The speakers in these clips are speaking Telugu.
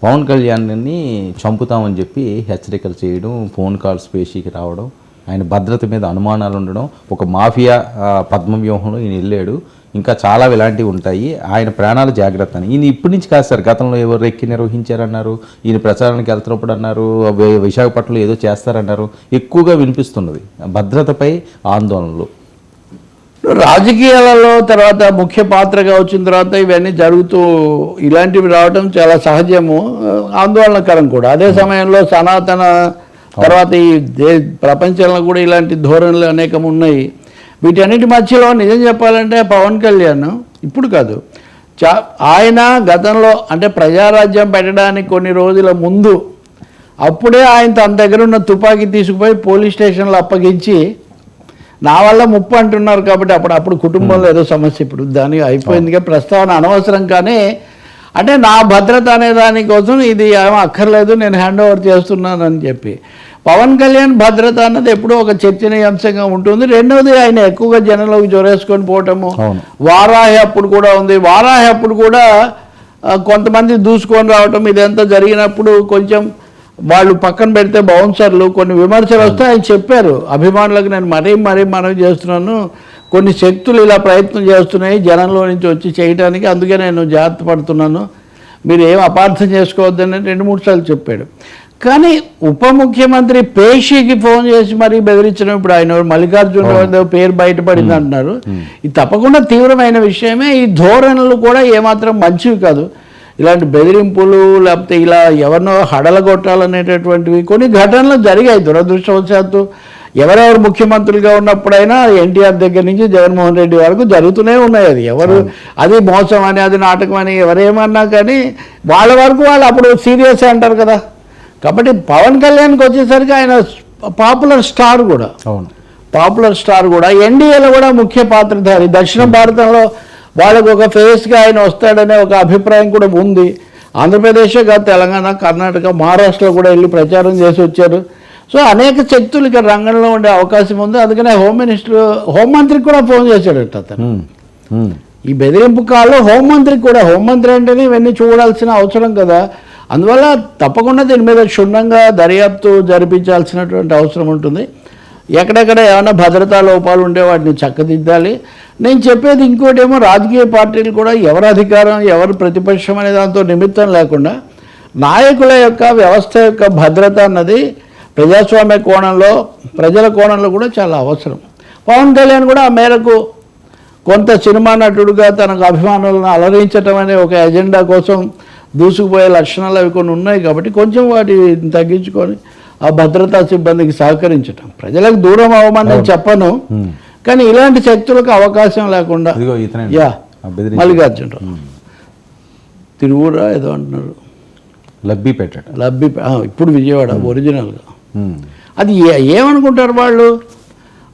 పవన్ కళ్యాణ్ని చంపుతామని చెప్పి హెచ్చరికలు చేయడం, ఫోన్ కాల్స్ పేషీకి రావడం, ఆయన భద్రత మీద అనుమానాలు ఉండడం, ఒక మాఫియా పద్మవ్యూహంలో ఈయన వెళ్ళాడు, ఇంకా చాలా ఇలాంటివి ఉంటాయి, ఆయన ప్రాణాలు జాగ్రత్త అని. ఈయన ఇప్పటి నుంచి కాదు సార్, గతంలో ఎవరు ఎక్కి నిర్వహించారన్నారు, ఈయన ప్రచారానికి వెళ్తున్నప్పుడు అన్నారు, విశాఖపట్నంలో ఏదో చేస్తారన్నారు, ఎక్కువగా వినిపిస్తున్నది భద్రతపై ఆందోళనలు. రాజకీయాలలో తర్వాత ముఖ్య పాత్రగా వచ్చిన తర్వాత ఇవన్నీ జరుగుతూ ఇలాంటివి రావడం చాలా సహజము, ఆందోళనకరం కూడా. అదే సమయంలో సనాతన తర్వాత ఈ ప్రపంచంలో కూడా ఇలాంటి ధోరణులు అనేకం ఉన్నాయి. వీటన్నిటి మధ్యలో నిజం చెప్పాలంటే పవన్ కళ్యాణ్ ఇప్పుడు కాదు, ఆయన గతంలో అంటే ప్రజారాజ్యం పెట్టడానికి కొన్ని రోజుల ముందు అప్పుడే ఆయన తన దగ్గర ఉన్న తుపాకీ తీసుకుపోయి పోలీస్ స్టేషన్లో అప్పగించి నా వల్ల ముప్పు అంటున్నారు కాబట్టి అప్పుడు కుటుంబంలో ఏదో సమస్య, ఇప్పుడు దానికి అయిపోయిందిగా ప్రస్తావన అనవసరం. కానీ అంటే నా భద్రత అనే దానికోసం ఇది ఏమో అక్కర్లేదు, నేను హ్యాండ్ ఓవర్ చేస్తున్నానని చెప్పి పవన్ కళ్యాణ్ భద్రత అన్నది ఎప్పుడూ ఒక చర్చనీయాంశంగా ఉంటుంది. రెండవది ఆయన ఎక్కువగా జనంలోకి జొరేసుకొని పోవటము, వారాహి అప్పుడు కూడా ఉంది. వారాహి అప్పుడు కూడా కొంతమంది దూసుకొని రావటం, ఇదంతా జరిగినప్పుడు కొంచెం వాళ్ళు పక్కన పెడితే బౌన్సర్లు కొన్ని విమర్శలు వస్తే ఆయన చెప్పారు, అభిమానులకు నేను మరీ మనవి చేస్తున్నాను, కొన్ని శక్తులు ఇలా ప్రయత్నం చేస్తున్నాయి జనంలో నుంచి వచ్చి చేయడానికి, అందుకే నేను జాగ్రత్త పడుతున్నాను, మీరు ఏం అపార్థం చేసుకోవద్దని 2-3 సార్లు చెప్పాడు. కానీ ఉప ముఖ్యమంత్రి పేషీకి ఫోన్ చేసి మరీ బెదిరించడం, ఇప్పుడు ఆయన మల్లికార్జున పేరు బయటపడింది అంటున్నారు, ఇది తప్పకుండా తీవ్రమైన విషయమే. ఈ ధోరణులు కూడా ఏమాత్రం మంచివి కాదు. ఇలాంటి బెదిరింపులు లేకపోతే ఇలా ఎవరినో హడలగొట్టాలనేటటువంటివి కొన్ని ఘటనలు జరిగాయి దురదృష్టవశాత్తు. ఎవరెవరు ముఖ్యమంత్రులుగా ఉన్నప్పుడైనా ఎన్టీఆర్ దగ్గర నుంచి జగన్మోహన్ రెడ్డి వరకు జరుగుతూనే ఉన్నాయి. అది ఎవరు అది మోసం అని అది నాటకం అని ఎవరేమన్నా కానీ వాళ్ళ వరకు వాళ్ళు అప్పుడు సీరియస్ అంటారు కదా. కాబట్టి పవన్ కళ్యాణ్కి వచ్చేసరికి ఆయన పాపులర్ స్టార్ కూడా ఎన్డీఏలో కూడా ముఖ్య పాత్రధారి. దక్షిణ భారతంలో వాళ్ళకు ఒక ఫేస్గా ఆయన వస్తాడనే ఒక అభిప్రాయం కూడా ఉంది. ఆంధ్రప్రదేశ్ కాదు, తెలంగాణ, కర్ణాటక, మహారాష్ట్రలో కూడా వెళ్ళి ప్రచారం చేసి వచ్చారు. సో అనేక శక్తులు ఇక్కడ రంగంలో ఉండే అవకాశం ఉంది. అందుకనే హోంమంత్రికి కూడా ఫోన్ చేశాడట అతను. ఈ బెదిరింపు కాల్లో హోంమంత్రి అంటేనే ఇవన్నీ చూడాల్సిన అవసరం కదా. అందువల్ల తప్పకుండా దీని మీద క్షుణ్ణంగా దర్యాప్తు జరిపించాల్సినటువంటి అవసరం ఉంటుంది. ఎక్కడెక్కడ ఏమైనా భద్రతా లోపాలు ఉంటే వాటిని చక్కదిద్దాలి. నేను చెప్పేది ఇంకోటి ఏమో, రాజకీయ పార్టీలు కూడా ఎవరి అధికారం ఎవరు ప్రతిపక్షం అనే దాంతో నిమిత్తం లేకుండా నాయకుల యొక్క వ్యవస్థ యొక్క భద్రత అన్నది ప్రజాస్వామ్య కోణంలో ప్రజల కోణంలో కూడా చాలా అవసరం. పవన్ కళ్యాణ్ కూడా ఆ మేరకు కొంత సినిమా నటుడుగా తనకు అభిమానులను అలరించడం అనే ఒక ఎజెండా కోసం దూసుకుపోయే లక్షణాలు అవి కొన్ని ఉన్నాయి. కాబట్టి కొంచెం వాటిని తగ్గించుకొని ఆ భద్రతా సిబ్బందికి సహకరించటం, ప్రజలకు దూరం అవ్వమని నేను చెప్పను, కానీ ఇలాంటి శక్తులకు అవకాశం లేకుండా. మల్లికార్జున తిరువురా ఏదో అంటున్నారు, ఇప్పుడు విజయవాడ ఒరిజినల్గా. అది ఏమనుకుంటారు వాళ్ళు,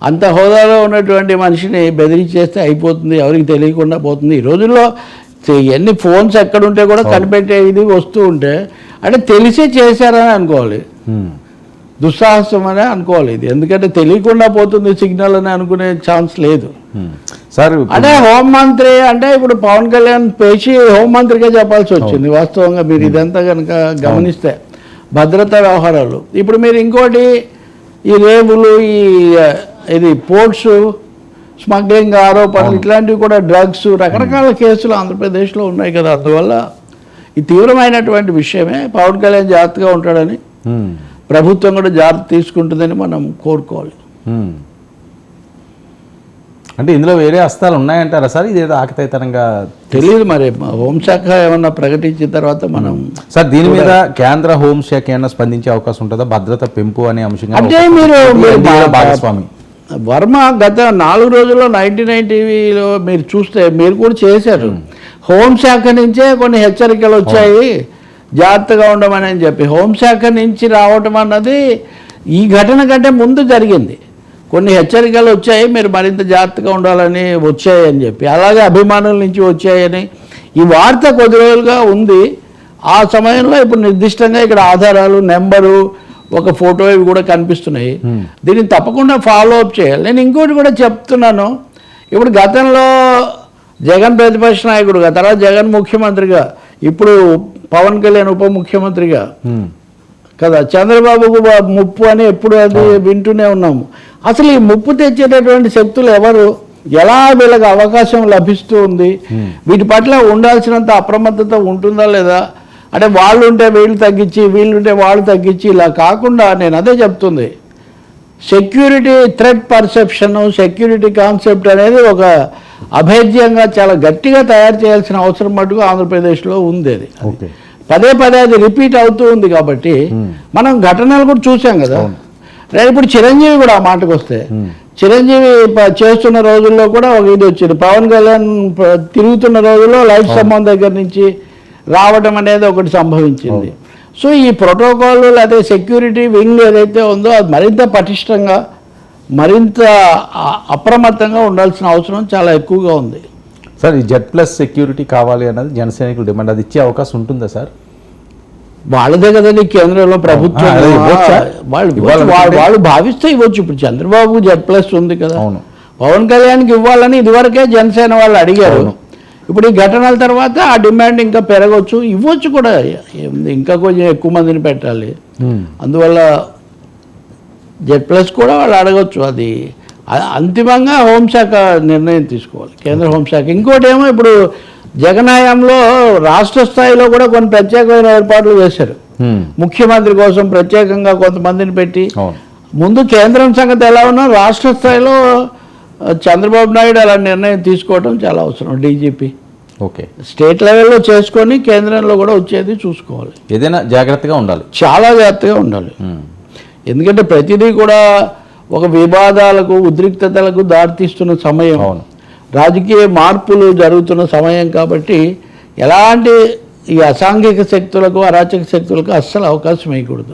అంత హోదాలో ఉన్నటువంటి మనిషిని బెదిరించేస్తే అయిపోతుంది, ఎవరికి తెలియకుండా పోతుంది. ఈ రోజుల్లో ఎన్ని ఫోన్స్ ఎక్కడుంటే కూడా కనిపెట్టే ఇది వస్తూ ఉంటే అంటే తెలిసే చేశారని అనుకోవాలి, దుస్సాహసం అనే అనుకోవాలి ఇది. ఎందుకంటే తెలియకుండా పోతుంది సిగ్నల్ అని అనుకునే ఛాన్స్ లేదు సార్. అంటే హోంమంత్రి అంటే ఇప్పుడు పవన్ కళ్యాణ్ పేషి హోంమంత్రిగా చెప్పాల్సి వచ్చింది వాస్తవంగా. మీరు ఇదంతా కనుక గమనిస్తే భద్రతా వ్యవహారాలు. ఇప్పుడు మీరు ఇంకోటి ఈ రేవులు, ఇది పోర్ట్స్ స్మగ్లింగ్ ఆరోపణలు, ఇట్లాంటివి కూడా డ్రగ్స్, రకరకాల కేసులు ఆంధ్రప్రదేశ్లో ఉన్నాయి కదా. అందువల్ల ఈ తీవ్రమైనటువంటి విషయమే. పవన్ కళ్యాణ్ జాగ్రత్తగా ఉంటాడని, ప్రభుత్వం కూడా జాగ్రత్త తీసుకుంటుందని మనం కోరుకోవాలి. అంటే ఇందులో వేరే హస్తాలు ఉన్నాయంటారా సార్? ఇదేదో ఆకతాయితనంగా తెలియదు, మరి హోంశాఖ ఏమన్నా ప్రకటించిన తర్వాత మనం సార్ దీని మీద కేంద్ర హోంశాఖ ఏమన్నా స్పందించే అవకాశం ఉంటుందా? భద్రత పెంపు అనే అంశంగా అంటే మీరు భాగస్వామి వర్మ గత 4 రోజుల్లో 99 టీవీలో మీరు చూస్తే మీరు కూడా చేశారు. హోంశాఖ నుంచే కొన్ని హెచ్చరికలు వచ్చాయి, జాగ్రత్తగా ఉండమని అని చెప్పి. హోంశాఖ నుంచి రావటం అన్నది ఈ ఘటన కంటే ముందు జరిగింది. కొన్ని హెచ్చరికలు వచ్చాయి, మీరు మరింత జాగ్రత్తగా ఉండాలని వచ్చాయని చెప్పి, అలాగే అభిమానుల నుంచి వచ్చాయని ఈ వార్త కొద్ది రోజులుగా ఉంది. ఆ సమయంలో ఇప్పుడు నిర్దిష్టంగా ఇక్కడ ఆధారాలు, నెంబరు, ఒక ఫోటో ఇవి కూడా కనిపిస్తున్నాయి. దీన్ని తప్పకుండా ఫాలో అప్ చేయాలి. నేను ఇంకోటి కూడా చెప్తున్నాను, ఇప్పుడు గతంలో జగన్ ప్రతిపక్ష నాయకుడుగా, తర్వాత జగన్ ముఖ్యమంత్రిగా, ఇప్పుడు పవన్ కళ్యాణ్ ఉప ముఖ్యమంత్రిగా ఉమ్. కదా, చంద్రబాబుకు ముప్పు అని ఎప్పుడు అది వింటూనే ఉన్నాము. అసలు ఈ ముప్పు తెచ్చేటటువంటి శక్తులు ఎవరు, ఎలా వీళ్ళకి అవకాశం లభిస్తూ ఉంది, వీటి పట్ల ఉండాల్సినంత అప్రమత్తత ఉంటుందా లేదా, అంటే వాళ్ళు ఉంటే వీళ్ళు తగ్గించి వీళ్ళు ఉంటే వాళ్ళు తగ్గించి ఇలా కాకుండా నేను అదే చెప్తుంది, security threat perception, security concept అనేది ఒక అభేద్యంగా చాలా గట్టిగా తయారు చేయాల్సిన అవసరం మటుకు ఆంధ్రప్రదేశ్లో ఉంది. అది ఓకే. పదే పదే అది రిపీట్ అవుతూ ఉంది కాబట్టి మనం ఘటనలు కూడా చూసాం కదా. రేపు ఇప్పుడు చిరంజీవి కూడా ఆ మాటకు వస్తే, చిరంజీవి చేస్తున్న రోజుల్లో కూడా ఒక ఇది వచ్చింది, పవన్ కళ్యాణ్ తిరుగుతున్న రోజుల్లో లైట్ స్తంభం దగ్గర నుంచి రావడం అనేది ఒకటి సంభవించింది. సో ఈ ప్రోటోకాల్ లేదా సెక్యూరిటీ వింగ్ ఏదైతే ఉందో అది మరింత పటిష్టంగా మరింత అప్రమత్తంగా ఉండాల్సిన అవసరం చాలా ఎక్కువగా ఉంది. సార్, ఈ Z+ సెక్యూరిటీ కావాలి అన్నది జనసైనికుల డిమాండ్, అది ఇచ్చే అవకాశం ఉంటుందా సార్? వాళ్ళదే కదండి కేంద్రంలో ప్రభుత్వం, అదే ఇవ్వచ్చా? వాళ్ళు భావిస్తే ఇవ్వచ్చు. ఇప్పుడు చంద్రబాబు Z+ ఉంది కదా, అవును. పవన్ కళ్యాణ్కి ఇవ్వాలని ఇదివరకే జనసేన వాళ్ళు అడిగారు. ఇప్పుడు ఈ ఘటనల తర్వాత ఆ డిమాండ్ ఇంకా పెరగవచ్చు, ఇవ్వచ్చు కూడా. ఇంకా కొంచెం ఎక్కువ మందిని పెట్టాలి, అందువల్ల Z+ కూడా వాళ్ళు అడగచ్చు. అది అంతిమంగా హోంశాఖ నిర్ణయం తీసుకోవాలి, కేంద్ర హోంశాఖ. ఇంకోటి ఏమో ఇప్పుడు జగనాయంలో రాష్ట్ర స్థాయిలో కూడా కొన్ని ప్రత్యేకమైన ఏర్పాట్లు చేశారు. ముఖ్యమంత్రి కోసం ప్రత్యేకంగా కొంతమందిని పెట్టి, ముందు కేంద్రం సంగతి ఎలా ఉన్నా రాష్ట్ర స్థాయిలో చంద్రబాబు నాయుడు అలా నిర్ణయం తీసుకోవడం చాలా అవసరం. డీజీపీ ఓకే, స్టేట్ లెవెల్లో చేసుకొని కేంద్రంలో కూడా వచ్చేది చూసుకోవాలి. ఏదైనా జాగ్రత్తగా ఉండాలి, చాలా జాగ్రత్తగా ఉండాలి. ఎందుకంటే ప్రతిదీ కూడా ఒక వివాదాలకు, ఉద్రిక్తతలకు దారితీస్తున్న సమయం, రాజకీయ మార్పులు జరుగుతున్న సమయం కాబట్టి ఎలాంటి ఈ అసాంఘిక శక్తులకు, అరాచక శక్తులకు అస్సలు అవకాశం వేయకూడదు.